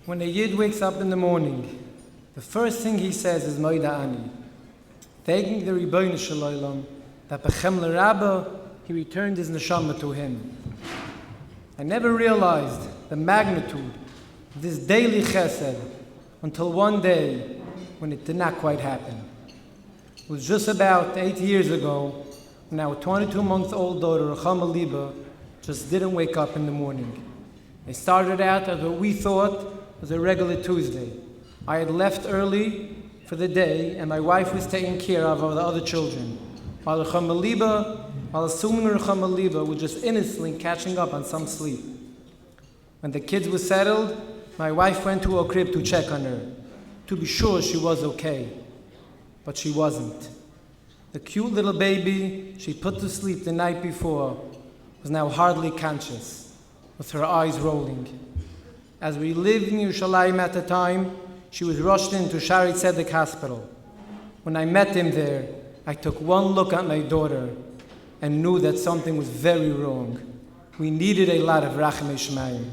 When a Yid wakes up in the morning, the first thing he says is Moida Ani, thanking the Rebbeinu Shalom that Bechem L'Rabba, he returned his neshama to him. I never realized the magnitude of this daily chesed until one day when it did not quite happen. It was just about 8 years ago when our 22-month-old daughter, Ruchama Liba, just didn't wake up in the morning. It started out as what we thought was a regular Tuesday. I had left early for the day and my wife was taking care of the other children, while assuming Ruchama Liba was just innocently catching up on some sleep. When the kids were settled, my wife went to her crib to check on her, to be sure she was okay. But she wasn't. The cute little baby she put to sleep the night before was now hardly conscious, with her eyes rolling. As we lived in Yerushalayim at the time, she was rushed into Shari Tzedek Hospital. When I met him there, I took one look at my daughter and knew that something was very wrong. We needed a lot of Rachamei Shemaim.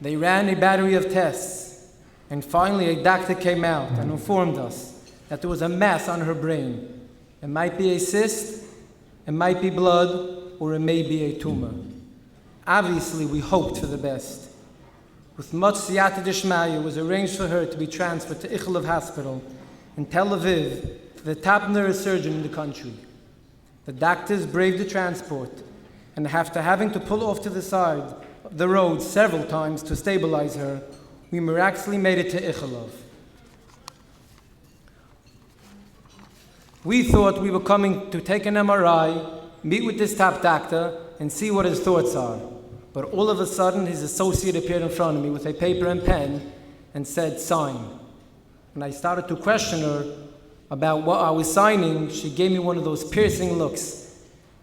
They ran a battery of tests, and finally a doctor came out and informed us that there was a mass on her brain. It might be a cyst, it might be blood, or it may be a tumor. Obviously, we hoped for the best. With much siyata d'shmaya, it was arranged for her to be transferred to Ichilov Hospital in Tel Aviv to the top neurosurgeon in the country. The doctors braved the transport, and after having to pull off to the side of the road several times to stabilize her, we miraculously made it to Ichilov. We thought we were coming to take an MRI, meet with this top doctor, and see what his thoughts are. But all of a sudden, his associate appeared in front of me with a paper and pen and said, "Sign." When I started to question her about what I was signing, she gave me one of those piercing looks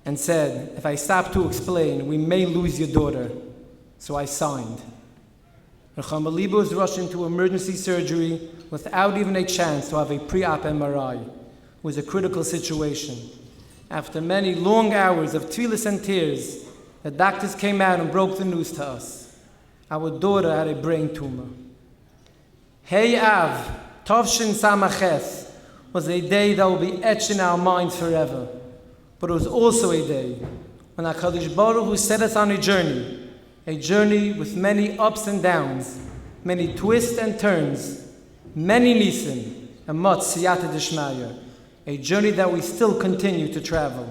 and said, "If I stop to explain, we may lose your daughter." So I signed. Ruchama Liba was rushed into emergency surgery without even a chance to have a pre-op MRI. It was a critical situation. After many long hours of tefillas and tears, the doctors came out and broke the news to us. Our daughter had a brain tumor. Hey Av, Tovshin Samaches, was a day that will be etched in our minds forever. But it was also a day when HaKadosh Baruch Hu set us on a journey with many ups and downs, many twists and turns, many nisim, and much siyata d'shmaya, a journey that we still continue to travel.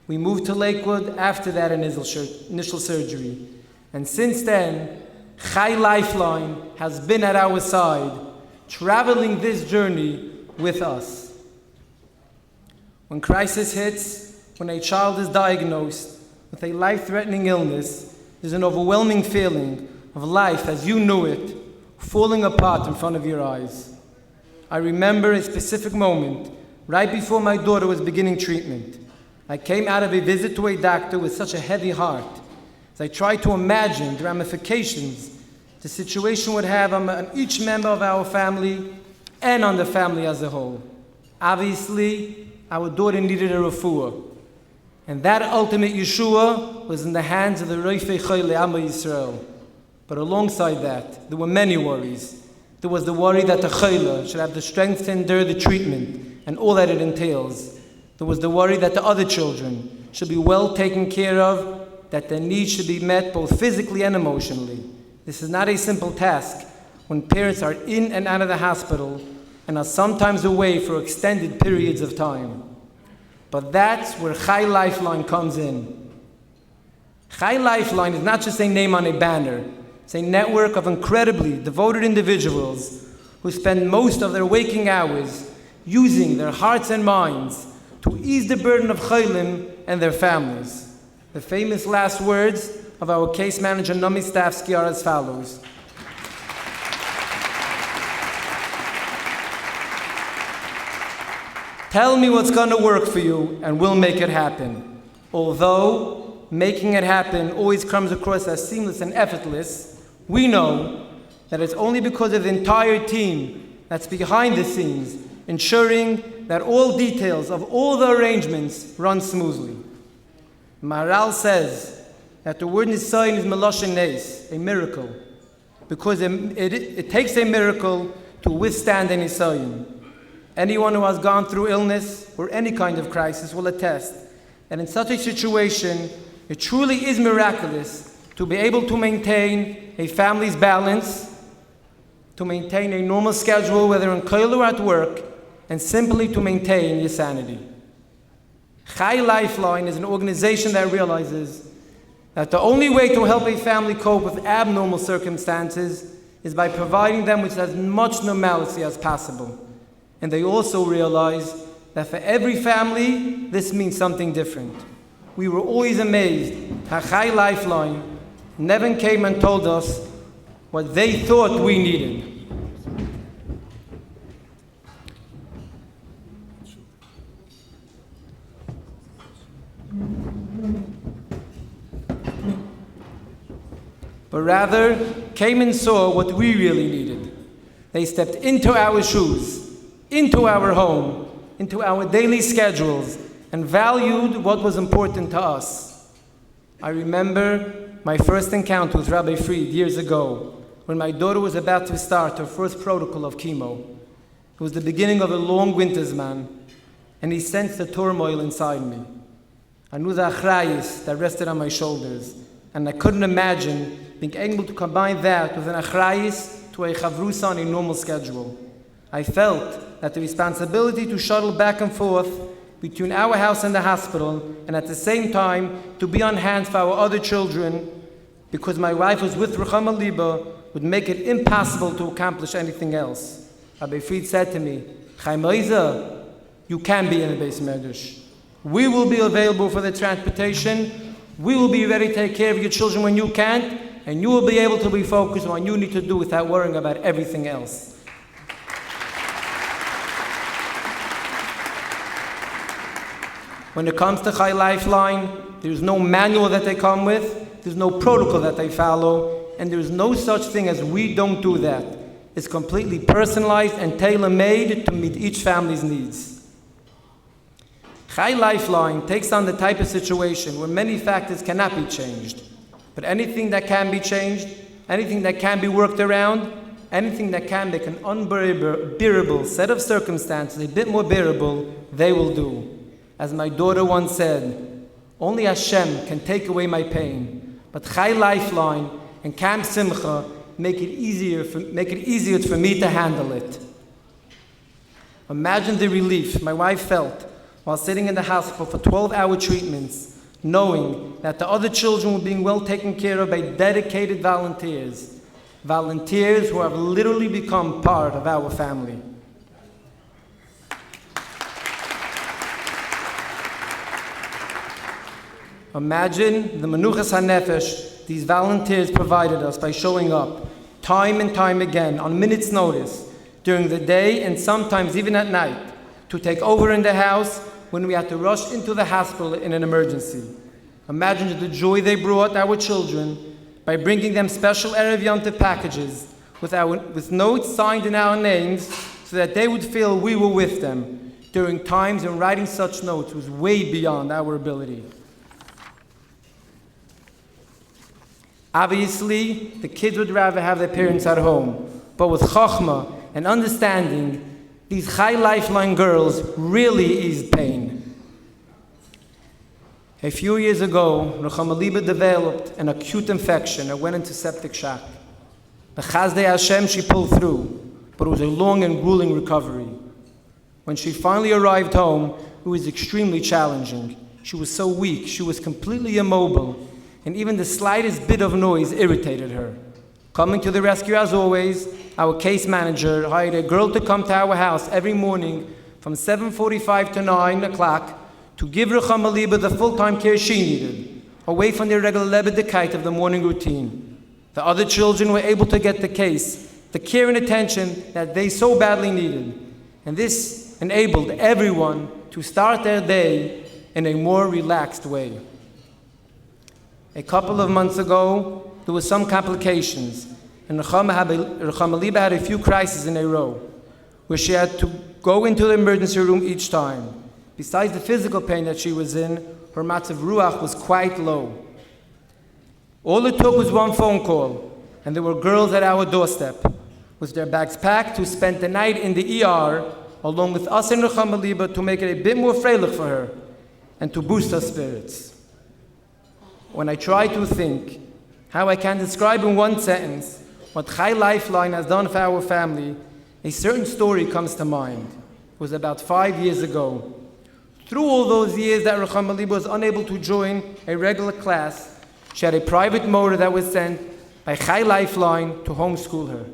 We moved to Lakewood after that initial surgery, and since then, Chai Lifeline has been at our side, traveling this journey with us. When crisis hits, when a child is diagnosed with a life-threatening illness, there's an overwhelming feeling of life as you knew it, falling apart in front of your eyes. I remember a specific moment right before my daughter was beginning treatment. I came out of a visit to a doctor with such a heavy heart, as I tried to imagine the ramifications the situation would have on each member of our family and on the family as a whole. Obviously, our daughter needed a refuah, and that ultimate Yeshua was in the hands of the Reifei Choyle Amma Yisrael. But alongside that, there were many worries. There was the worry that the Choyle should have the strength to endure the treatment and all that it entails. There was the worry that the other children should be well taken care of, that their needs should be met both physically and emotionally. This is not a simple task when parents are in and out of the hospital and are sometimes away for extended periods of time. But that's where Chai Lifeline comes in. Chai Lifeline is not just a name on a banner. It's a network of incredibly devoted individuals who spend most of their waking hours using their hearts and minds to ease the burden of Chaylim and their families. The famous last words of our case manager Nomi Stavsky are as follows. Tell me what's going to work for you and we'll make it happen. Although making it happen always comes across as seamless and effortless, we know that it's only because of the entire team that's behind the scenes, ensuring that all details of all the arrangements run smoothly. Maharal says that the word Nisayin is Meloshen Nes, a miracle. because it takes a miracle to withstand any Nisayon. Anyone who has gone through illness or any kind of crisis will attest that in such a situation, it truly is miraculous to be able to maintain a family's balance, to maintain a normal schedule, whether in koil or at work, and simply to maintain your sanity. Chai Lifeline is an organization that realizes that the only way to help a family cope with abnormal circumstances is by providing them with as much normalcy as possible. And they also realize that for every family, this means something different. We were always amazed how Chai Lifeline never came and told us what they thought we needed. But rather came and saw what we really needed. They stepped into our shoes, into our home, into our daily schedules, and valued what was important to us. I remember my first encounter with Rabbi Fried years ago, when my daughter was about to start her first protocol of chemo. It was the beginning of a long winter's man, and he sensed the turmoil inside me. I knew the achrayis that rested on my shoulders, and I couldn't imagine being able to combine that with an achrayis to a chavrusa on a normal schedule. I felt that the responsibility to shuttle back and forth between our house and the hospital, and at the same time to be on hand for our other children, because my wife was with Ruchama Liba, would make it impossible to accomplish anything else. Rabbi Fried said to me, Chaim Oizer, you can be in a Beis Medrash. We will be available for the transportation. We will be ready to take care of your children when you can't, and you will be able to be focused on what you need to do without worrying about everything else. When it comes to Chai Lifeline, there's no manual that they come with, there's no protocol that they follow, and there's no such thing as we don't do that. It's completely personalized and tailor-made to meet each family's needs. Chai Lifeline takes on the type of situation where many factors cannot be changed, but anything that can be changed, anything that can be worked around, anything that can make an unbearable set of circumstances a bit more bearable, they will do. As my daughter once said, only Hashem can take away my pain, but Chai Lifeline and Camp Simcha make it easier for me to handle it. Imagine the relief my wife felt while sitting in the hospital for 12-hour treatments, knowing that the other children were being well taken care of by dedicated volunteers, volunteers who have literally become part of our family. Imagine the menuchas hanefesh these volunteers provided us by showing up time and time again on minutes' notice during the day and sometimes even at night to take over in the house when we had to rush into the hospital in an emergency. Imagine the joy they brought our children by bringing them special Erev Yom Tov packages with notes signed in our names so that they would feel we were with them during times when writing such notes was way beyond our ability. Obviously, the kids would rather have their parents at home, but with chachma and understanding, these Chai Lifeline girls really eased pain. A few years ago, Ruchama Liba developed an acute infection and went into septic shock. B'chazdei Hashem, she pulled through, but it was a long and grueling recovery. When she finally arrived home, it was extremely challenging. She was so weak, she was completely immobile, and even the slightest bit of noise irritated her. Coming to the rescue as always, our case manager hired a girl to come to our house every morning from 7:45 to 9 o'clock to give Ruchama Liba the full-time care she needed, away from the regular lebedekite of the morning routine. The other children were able to get the care and attention that they so badly needed, and this enabled everyone to start their day in a more relaxed way. A couple of months ago, there were some complications, and Ruchama Liba had a few crises in a row, where she had to go into the emergency room each time. Besides the physical pain that she was in, her matzav ruach was quite low. All it took was one phone call, and there were girls at our doorstep with their bags packed who spent the night in the ER along with us in Rechama Liba to make it a bit more freilich for her and to boost her spirits. When I try to think how I can describe in one sentence what Chai Lifeline has done for our family, a certain story comes to mind. It was about 5 years ago. Through all those years that Rechama Liba was unable to join a regular class, she had a private motor that was sent by Chai Lifeline to homeschool her.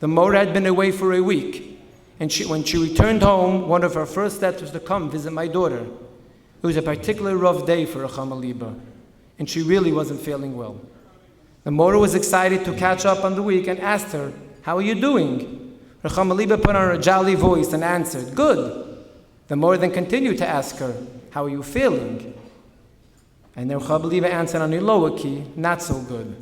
The motor had been away for a week, and when she returned home, one of her first steps was to come visit my daughter. It was a particularly rough day for Rechama Liba, and she really wasn't feeling well. The motor was excited to catch up on the week and asked her, "How are you doing?" Rechama Liba put on her jolly voice and answered, "Good." The motor then continued to ask her, "How are you feeling?" And then Rechama Liba answered on a lower key, "Not so good."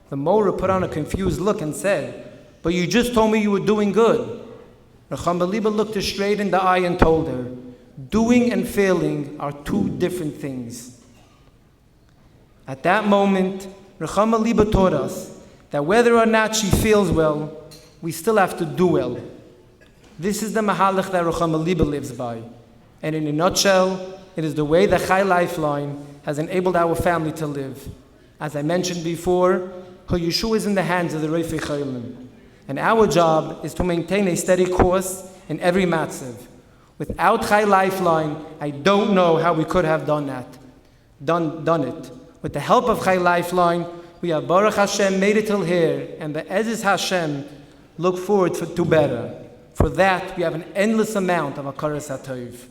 The motor put on a confused look and said, "But you just told me you were doing good." Rechama Liba looked her straight in the eye and told her, "Doing and feeling are two different things." At that moment, Rechama Liba taught us that whether or not she feels well, we still have to do well. This is the mahalach that Rechama Liba lives by. And in a nutshell, it is the way that Chai Lifeline has enabled our family to live. As I mentioned before, her Yeshua is in the hands of the Reifei Chaylim. And our job is to maintain a steady course in every matzav. Without Chai Lifeline, I don't know how we could have done it. With the help of Chai Lifeline, we have Baruch Hashem made it till here, and the Ezes Hashem look forward to better. For that, we have an endless amount of Hakaras HaTov.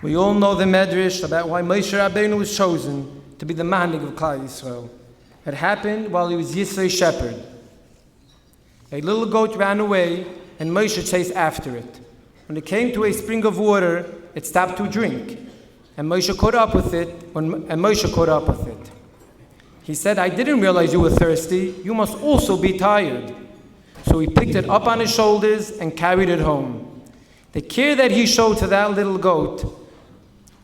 We all know the Medrash about why Moshe Rabbeinu was chosen to be the Manhig of Klal Yisrael. It happened while he was Yisro's shepherd. A little goat ran away, and Moshe chased after it. When it came to a spring of water, it stopped to drink, and Moshe caught up with it. He said, "I didn't realize you were thirsty. You must also be tired." So he picked it up on his shoulders and carried it home. The care that he showed to that little goat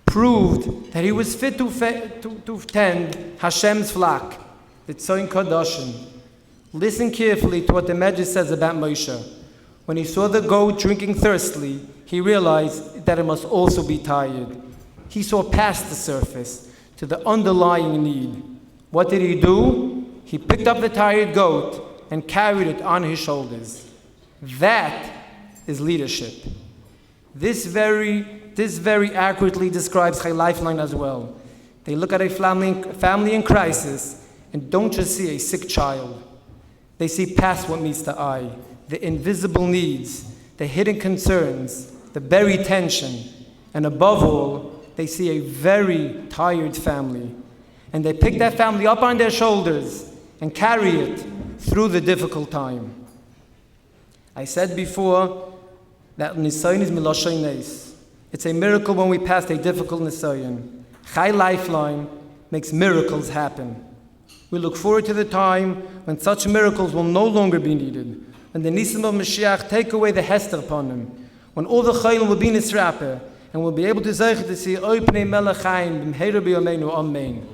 proved that he was fit to tend Hashem's flock, the Tzoyin Kadoshim. Listen carefully to what the Medrash says about Moshe. When he saw the goat drinking thirstily, he realized that it must also be tired. He saw past the surface to the underlying need. What did he do? He picked up the tired goat and carried it on his shoulders. That is leadership. This very accurately describes Chai Lifeline as well. They look at a family in crisis and don't just see a sick child. They see past what meets the eye, the invisible needs, the hidden concerns, the buried tension, and above all, they see a very tired family. And they pick that family up on their shoulders and carry it through the difficult time. I said before that Nisayon is Miloshay Nes. It's a miracle when we pass a difficult Nisayon. Chai Lifeline makes miracles happen. We look forward to the time when such miracles will no longer be needed, when the Nisim of Mashiach take away the Hester upon him, when all the Chaylim will be Nisrape, and we'll be able to say to see Oipnei Melech Chaim b'mheira b'yameinu Amen.